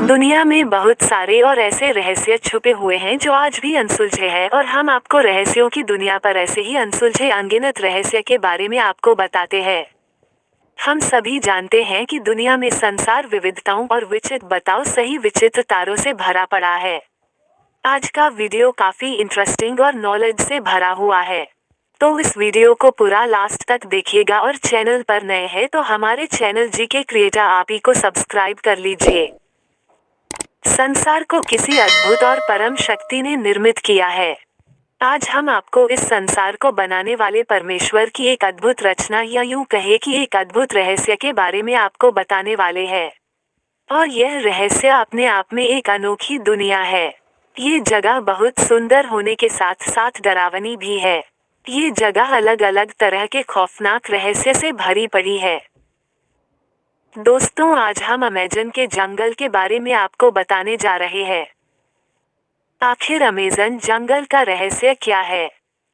दुनिया में बहुत सारे और ऐसे रहस्य छुपे हुए हैं जो आज भी अनसुलझे हैं, और हम आपको रहस्यों की दुनिया पर ऐसे ही अनसुलझे अनगिनत रहस्य के बारे में आपको बताते हैं। हम सभी जानते हैं कि दुनिया में संसार विविधताओं और विचित्र बताओ सही विचित्र तारों से भरा पड़ा है। आज का वीडियो काफी इंटरेस्टिंग और नॉलेज से भरा हुआ है, तो इस वीडियो को पूरा लास्ट तक देखिएगा। और चैनल पर नए हैं तो हमारे चैनल जी के क्रिएटर आप ही को सब्सक्राइब कर लीजिए। संसार को किसी अद्भुत और परम शक्ति ने निर्मित किया है। आज हम आपको इस संसार को बनाने वाले परमेश्वर की एक अद्भुत रचना, या यूं कहे कि एक अद्भुत रहस्य के बारे में आपको बताने वाले हैं। और यह रहस्य अपने आप में एक अनोखी दुनिया है। ये जगह बहुत सुंदर होने के साथ साथ डरावनी भी है। ये जगह अलग अलग तरह के खौफनाक रहस्य से भरी पड़ी है। दोस्तों, आज हम अमेज़न के जंगल के बारे में आपको बताने जा रहे हैं। आखिर अमेज़न जंगल का रहस्य क्या है?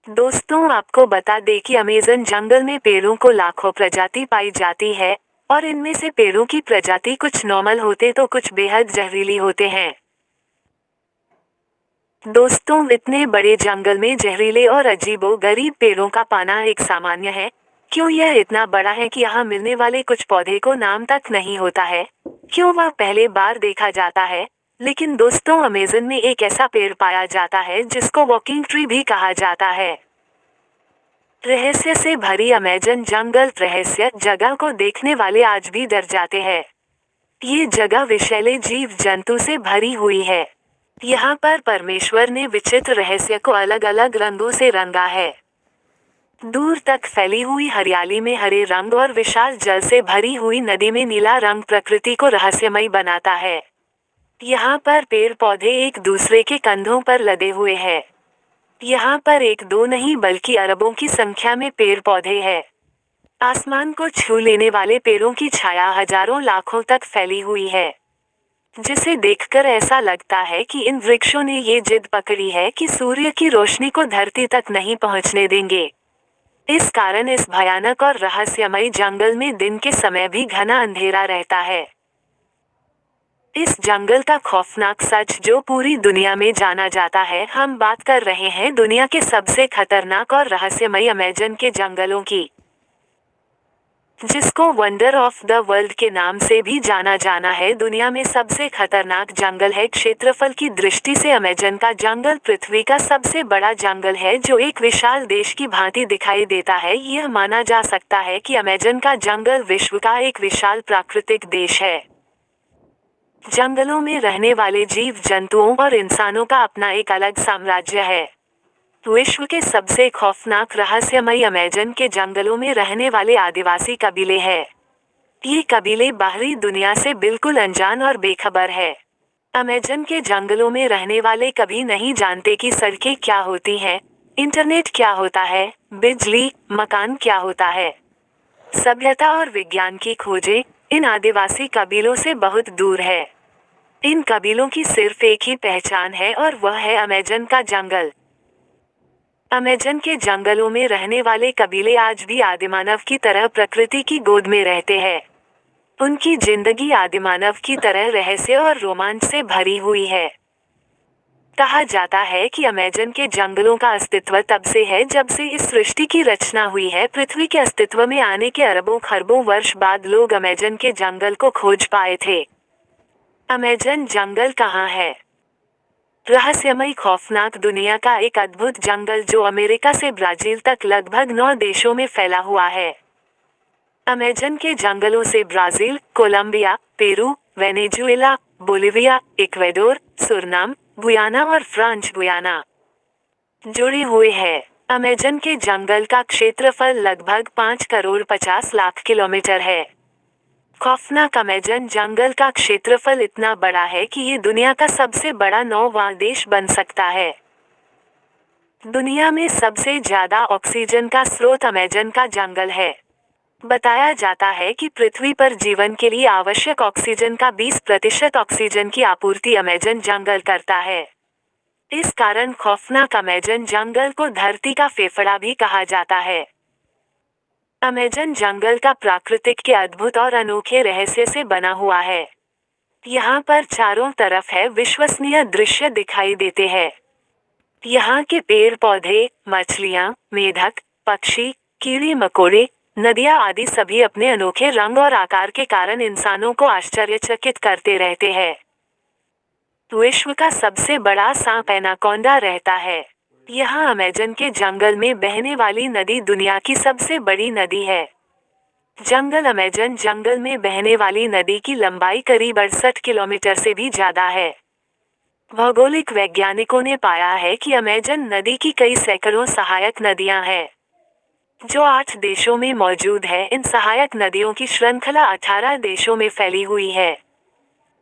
दोस्तों, आपको बता दें कि अमेज़न जंगल में पेड़ों को लाखों प्रजाति पाई जाती है, और इनमें से पेड़ों की प्रजाति कुछ नॉर्मल होते तो कुछ बेहद जहरीली होते हैं। दोस्तों, इतने बड़े जंगल में जहरीले और अजीबोगरीब पेड़ों का पाना एक सामान्य है। क्यों यह इतना बड़ा है कि यहाँ मिलने वाले कुछ पौधे को नाम तक नहीं होता है? क्यों वह पहले बार देखा जाता है? लेकिन दोस्तों, अमेज़न में एक ऐसा पेड़ पाया जाता है जिसको वॉकिंग ट्री भी कहा जाता है। रहस्य से भरी अमेज़न जंगल रहस्य जगह को देखने वाले आज भी डर जाते हैं। ये जगह विषैले जीव जंतु से भरी हुई है। यहाँ पर परमेश्वर ने विचित्र रहस्य को अलग अलग रंगों से रंगा है। दूर तक फैली हुई हरियाली में हरे रंग और विशाल जल से भरी हुई नदी में नीला रंग प्रकृति को रहस्यमयी बनाता है। यहाँ पर पेड़ पौधे एक दूसरे के कंधों पर लदे हुए हैं। यहाँ पर एक दो नहीं बल्कि अरबों की संख्या में पेड़ पौधे हैं। आसमान को छू लेने वाले पेड़ों की छाया हजारों लाखों तक फैली हुई है, जिसे देखकर ऐसा लगता है कि इन वृक्षों ने ये जिद पकड़ी है कि सूर्य की रोशनी को धरती तक नहीं पहुँचने देंगे। इस कारण इस भयानक और रहस्यमयी जंगल में दिन के समय भी घना अंधेरा रहता है। इस जंगल का खौफनाक सच जो पूरी दुनिया में जाना जाता है। हम बात कर रहे हैं दुनिया के सबसे खतरनाक और रहस्यमयी अमेज़न के जंगलों की, जिसको वंडर ऑफ द वर्ल्ड के नाम से भी जाना है। दुनिया में सबसे खतरनाक जंगल है। क्षेत्रफल की दृष्टि से अमेज़न का जंगल पृथ्वी का सबसे बड़ा जंगल है, जो एक विशाल देश की भांति दिखाई देता है। यह माना जा सकता है कि अमेज़न का जंगल विश्व का एक विशाल प्राकृतिक देश है। जंगलों में रहने वाले जीव जंतुओं और इंसानों का अपना एक अलग साम्राज्य है। विश्व के सबसे खौफनाक रहस्यमयी अमेज़न के जंगलों में रहने वाले आदिवासी कबीले हैं। ये कबीले बाहरी दुनिया से बिल्कुल अनजान और बेखबर है। अमेज़न के जंगलों में रहने वाले कभी नहीं जानते कि सड़कें क्या होती हैं, इंटरनेट क्या होता है, बिजली, मकान क्या होता है। सभ्यता और विज्ञान की खोजें इन आदिवासी कबीलों से बहुत दूर है। इन कबीलों की सिर्फ एक ही पहचान है, और वह है अमेज़न का जंगल। अमेज़न के जंगलों में रहने वाले कबीले आज भी आदिमानव की तरह प्रकृति की गोद में रहते हैं। उनकी जिंदगी आदिमानव की तरह रहस्य और रोमांच से भरी हुई है। कहा जाता है कि अमेज़न के जंगलों का अस्तित्व तब से है जब से इस सृष्टि की रचना हुई है। पृथ्वी के अस्तित्व में आने के अरबों खरबों वर्ष बाद लोग अमेज़न के जंगल को खोज पाए थे। अमेज़न जंगल कहाँ है? रहस्यमयी खौफनाक दुनिया का एक अद्भुत जंगल जो अमेरिका से ब्राजील तक लगभग 9 देशों में फैला हुआ है। अमेज़न के जंगलों से Brazil, Colombia, Peru, Venezuela, Bolivia, Ecuador, Suriname, Guyana और फ्रांच गुयाना जुड़े हुए हैं। अमेज़न के जंगल का क्षेत्रफल लगभग 5 करोड़ 50 लाख किलोमीटर है। खौफनाक अमेज़न जंगल का क्षेत्रफल इतना बड़ा है कि ये दुनिया का सबसे बड़ा 9वां देश बन सकता है। दुनिया में सबसे ज्यादा ऑक्सीजन का स्रोत अमेज़न का जंगल है। बताया जाता है कि पृथ्वी पर जीवन के लिए आवश्यक ऑक्सीजन का 20% ऑक्सीजन की आपूर्ति अमेज़न जंगल करता है। इस कारण खौफनाक अमेज़न जंगल को धरती का फेफड़ा भी कहा जाता है। अमेज़न जंगल का प्राकृतिक के अद्भुत और अनोखे रहस्य से बना हुआ है। यहाँ पर चारों तरफ है विश्वसनीय दृश्य दिखाई देते हैं। यहाँ के पेड़ पौधे, मछलियाँ, मेढक, पक्षी, कीड़े मकोड़े, नदियाँ आदि सभी अपने अनोखे रंग और आकार के कारण इंसानों को आश्चर्यचकित करते रहते हैं। विश्व का सबसे बड़ा सांप एनाकोंडा रहता है। यहाँ अमेजन के जंगल में बहने वाली नदी दुनिया की सबसे बड़ी नदी है। जंगल अमेजन जंगल में बहने वाली नदी की लंबाई करीब 68 किलोमीटर से भी ज्यादा है। भौगोलिक वैज्ञानिकों ने पाया है कि अमेजन नदी की कई सैकड़ों सहायक नदियां हैं, जो 8 देशों में मौजूद है। इन सहायक नदियों की श्रृंखला 18 देशों में फैली हुई है।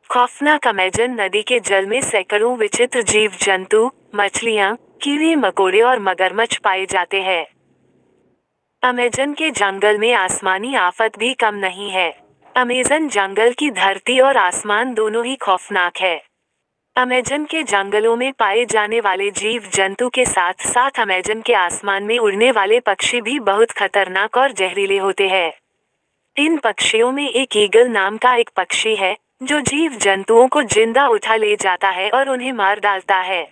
खौफनाक अमेजन नदी के जल में सैकड़ों विचित्र जीव जंतु, मछलियां, कीड़े मकोड़े और मगरमच्छ पाए जाते हैं। अमेजन के जंगल में आसमानी आफत भी कम नहीं है। अमेजन जंगल की धरती और आसमान दोनों ही खौफनाक है। अमेजन के जंगलों में पाए जाने वाले जीव जंतु के साथ साथ अमेजन के आसमान में उड़ने वाले पक्षी भी बहुत खतरनाक और जहरीले होते हैं। इन पक्षियों में एक ईगल नाम का एक पक्षी है, जो जीव जंतुओं को जिंदा उठा ले जाता है और उन्हें मार डालता है।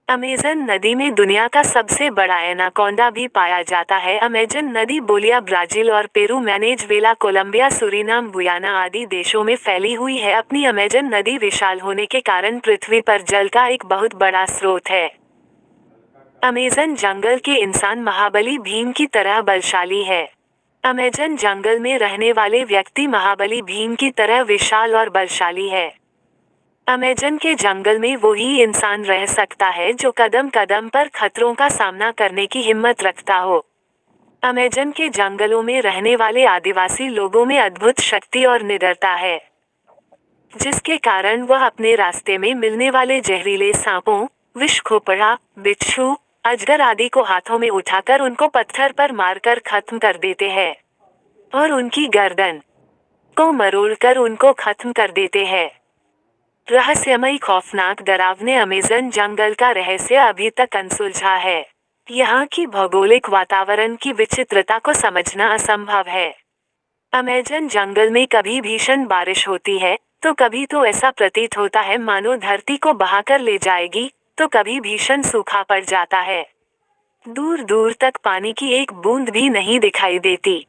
अमेजन नदी में दुनिया का सबसे बड़ा एनाकोंडा भी पाया जाता है। अमेजन नदी बोलिया, ब्राजील और Peru, Venezuela, Colombia, Suriname, Guyana आदि देशों में फैली हुई है। अपनी अमेजन नदी विशाल होने के कारण पृथ्वी पर जल का एक बहुत बड़ा स्रोत है। अमेजन जंगल के इंसान महाबली भीम की तरह बलशाली है। अमेजन जंगल में रहने वाले व्यक्ति महाबली भीम की तरह विशाल और बलशाली है। अमेजन के जंगल में वही इंसान रह सकता है जो कदम कदम पर खतरों का सामना करने की हिम्मत रखता हो। अमेजन के जंगलों में रहने वाले आदिवासी लोगों में अद्भुत शक्ति और निडरता है, जिसके कारण वह अपने रास्ते में मिलने वाले जहरीले सांपों, विषखोपड़ा, बिच्छू, अजगर आदि को हाथों में उठाकर उनको पत्थर पर मारकर खत्म कर देते हैं और उनकी गर्दन को मरोड़कर उनको खत्म कर देते हैं। रहस्यमयी, खौफनाक, डरावने अमेजन जंगल का रहस्य अभी तक अनसुलझा है। यहाँ की भौगोलिक वातावरण की विचित्रता को समझना असंभव है। अमेजन जंगल में कभी भीषण बारिश होती है, तो कभी तो ऐसा प्रतीत होता है मानो धरती को बहाकर ले जाएगी, तो कभी भीषण सूखा पड़ जाता है। दूर दूर तक पानी की एक बूंद भी नहीं दिखाई देती।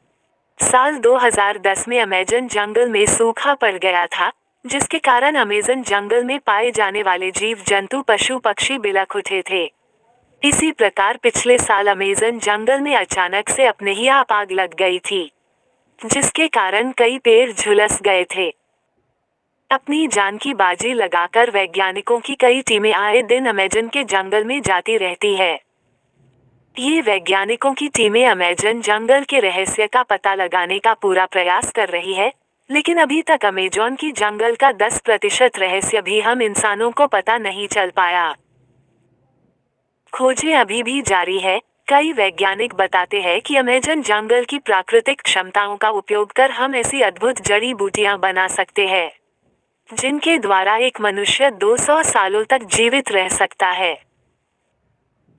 साल 2010 में अमेजन जंगल में सूखा पड़ गया था, जिसके कारण अमेजन जंगल में पाए जाने वाले जीव जंतु, पशु पक्षी बिलख उठे थे। इसी प्रकार पिछले साल अमेजन जंगल में अचानक से अपने ही आप आग लग गई थी, जिसके कारण कई पेड़ झुलस गए थे। अपनी जान की बाजी लगाकर वैज्ञानिकों की कई टीमें आए दिन अमेजन के जंगल में जाती रहती है। ये वैज्ञानिकों की टीमें अमेजन जंगल के रहस्य का पता लगाने का पूरा प्रयास कर रही है, लेकिन अभी तक अमेजन की जंगल का 10% रहस्य भी हम इंसानों को पता नहीं चल पाया। खोजें अभी भी जारी है। कई वैज्ञानिक बताते हैं कि अमेजन जंगल की प्राकृतिक क्षमताओं का उपयोग कर हम ऐसी अद्भुत जड़ी बूटियां बना सकते हैं, जिनके द्वारा एक मनुष्य 200 सालों तक जीवित रह सकता है।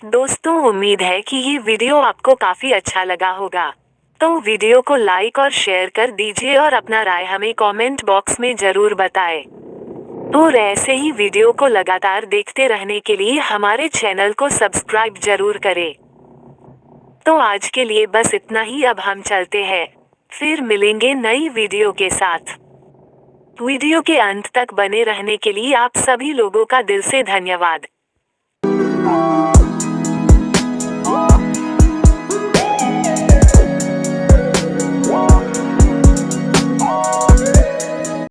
दोस्तों, उम्मीद है कि ये वीडियो आपको काफी अच्छा लगा होगा, तो वीडियो को लाइक और शेयर कर दीजिए और अपना राय हमें कमेंट बॉक्स में जरूर बताएं। और ऐसे ही वीडियो को लगातार देखते रहने के लिए हमारे चैनल को सब्सक्राइब जरूर करें। तो आज के लिए बस इतना ही, अब हम चलते हैं, फिर मिलेंगे नई वीडियो के साथ। वीडियो के अंत तक बने रहने के लिए आप सभी लोगों का दिल से धन्यवाद।